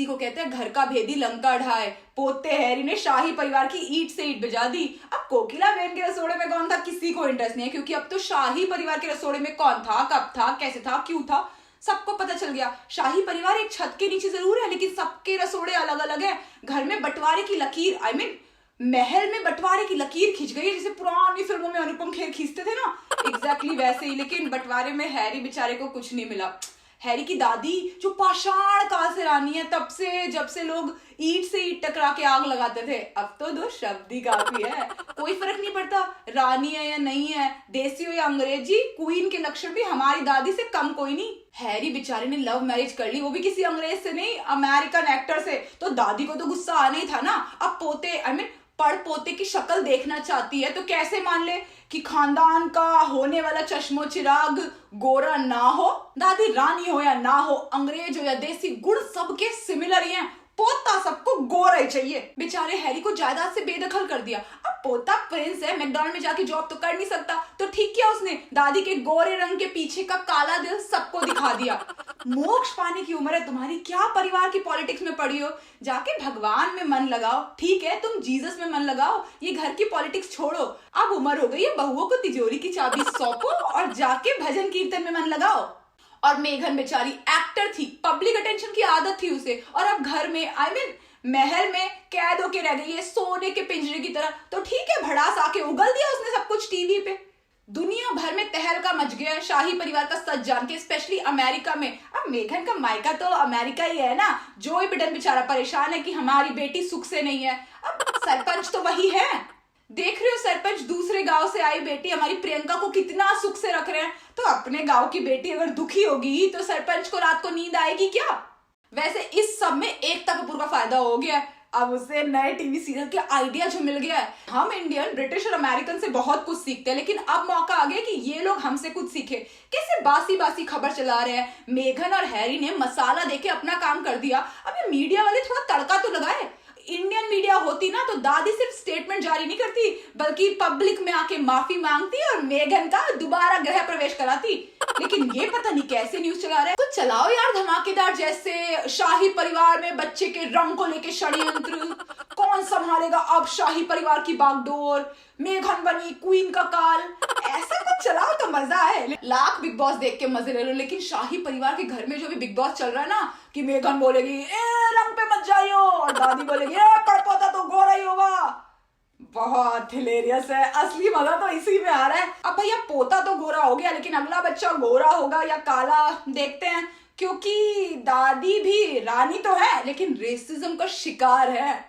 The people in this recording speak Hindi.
को कहते हैं घर का भेदी लंका ढाए, पोते हैरी ने शाही परिवार की ईंट से ईंट बजा दी। अब कोकिला बेन के रसोड़े में कौन था किसी को इंटरेस्ट नहीं है, क्योंकि अब तो शाही परिवार के रसोड़े में कौन था, कब था, कैसे था, क्यों था, सबको पता चल गया। शाही परिवार एक छत के नीचे जरूर है, लेकिन सबके रसोड़े अलग अलग है। घर में बंटवारे की लकीर, महल में बंटवारे की लकीर खिंच गई है, जैसे पुरानी फिल्मों में अनुपम खेर खींचते थे ना, एग्जैक्टली वैसे ही। लेकिन बंटवारे में हैरी बेचारे को कुछ नहीं मिला। हैरी की दादी जो पाषाण काल से रानी है, तब से जब से लोग ईंट से ईंट टकरा के आग लगाते थे, अब तो 2 शब्द ही काफी है। कोई फर्क नहीं पड़ता रानी है या नहीं है, देसी हो या अंग्रेजी, क्वीन के लक्षण भी हमारी दादी से कम कोई नहीं। हैरी बेचारे ने लव मैरिज कर ली, वो भी किसी अंग्रेज से नहीं, अमेरिकन एक्टर से। तो दादी को तो गुस्सा आना ही था ना। अब पोते पड़ पोते की शक्ल देखना चाहती है तो कैसे मान ले कि खानदान का होने वाला चश्मो चिराग गोरा ना हो। दादी रानी हो या ना हो, अंग्रेज हो या देसी, गुण सबके सिमिलर ही हैं। पोता सबको गोरा ही चाहिए। बेचारे हैरी को जायदाद से बेदखल कर दिया। अब पोता प्रिंस है, मैकडॉनल्ड में जाके जॉब तो कर नहीं सकता, तो ठीक किया उसने, दादी के गोरे रंग के पीछे का काला दिल सबको दिखा दिया। मोक्ष पाने की उम्र है तुम्हारी, क्या परिवार की पॉलिटिक्स में पड़ी हो, जाके भगवान में मन लगाओ। ठीक है तुम जीसस में मन लगाओ, ये घर की पॉलिटिक्स छोड़ो। अब उम्र हो गई है, बहुओं को तिजोरी की चाबी सौंपो और जाके भजन कीर्तन में मन लगाओ। और मेघन बेचारी एक्टर थी, पब्लिक अटेंशन की आदत थी उसे, और अब घर में महल में कैद होके रह गई है सोने के पिंजरे की तरह। तो ठीक है भड़ास आके उगल दिया उसने सब कुछ टीवी पे। दुनिया भर में तहलका मच गया है शाही परिवार का सच जान के, स्पेशली अमेरिका में। अब मेघन का मायका तो अमेरिका ही है ना। जोई बिडेन बेचारा परेशान है कि हमारी बेटी सुख से नहीं है। अब सरपंच तो वही है, देख रहे हो सरपंच दूसरे गांव से आई बेटी हमारी प्रियंका को कितना सुख से रख रहे हैं। तो अपने गांव की बेटी अगर दुखी होगी तो सरपंच को रात को नींद आएगी क्या। वैसे इस सब में एकता कपूर का फायदा हो गया, अब उसे नए टीवी सीरियल के आइडिया जो मिल गया है। हम इंडियन, ब्रिटिश और अमेरिकन से बहुत कुछ सीखते हैं, लेकिन अब मौका आ गया कि ये लोग हमसे कुछ सीखे। कैसे बासी बासी खबर चला रहे हैं। मेघन और हैरी ने मसाला देके अपना काम कर दिया। अब ये मीडिया वाले थोड़ा तड़का तो लगाए। इंडियन मीडिया होती ना तो दादी सिर्फ स्टेटमेंट जारी नहीं करती, बल्कि पब्लिक में आके माफी मांगती और मेघन का दोबारा गृह प्रवेश कराती। लेकिन ये पता नहीं कैसे न्यूज चला रहे हैं। तो चलाओ यार धमाकेदार, जैसे शाही परिवार में बच्चे के रंग को लेके षड्यंत्र, कौन संभालेगा अब शाही परिवार की बागडोर, मेघन बनी क्वीन का काल, ऐसा कुछ चलाओ तो मजा है। लाख बिग बॉस देख के मजे ले लो, लेकिन शाही परिवार के घर में जो भी बिग बॉस चल रहा है ना, कि मेघन बोलेगी ए रंग पे मत जाइयो, और दादी बोलेगी ए पड़पोता तो गोरा ही होगा, बहुत हिलेरियस है। असली मजा तो इसी में आ रहा है। अब भैया पोता तो गोरा हो गया, लेकिन अगला बच्चा गोरा होगा या काला देखते हैं, क्योंकि दादी भी रानी तो है लेकिन रेसिज्म का शिकार है।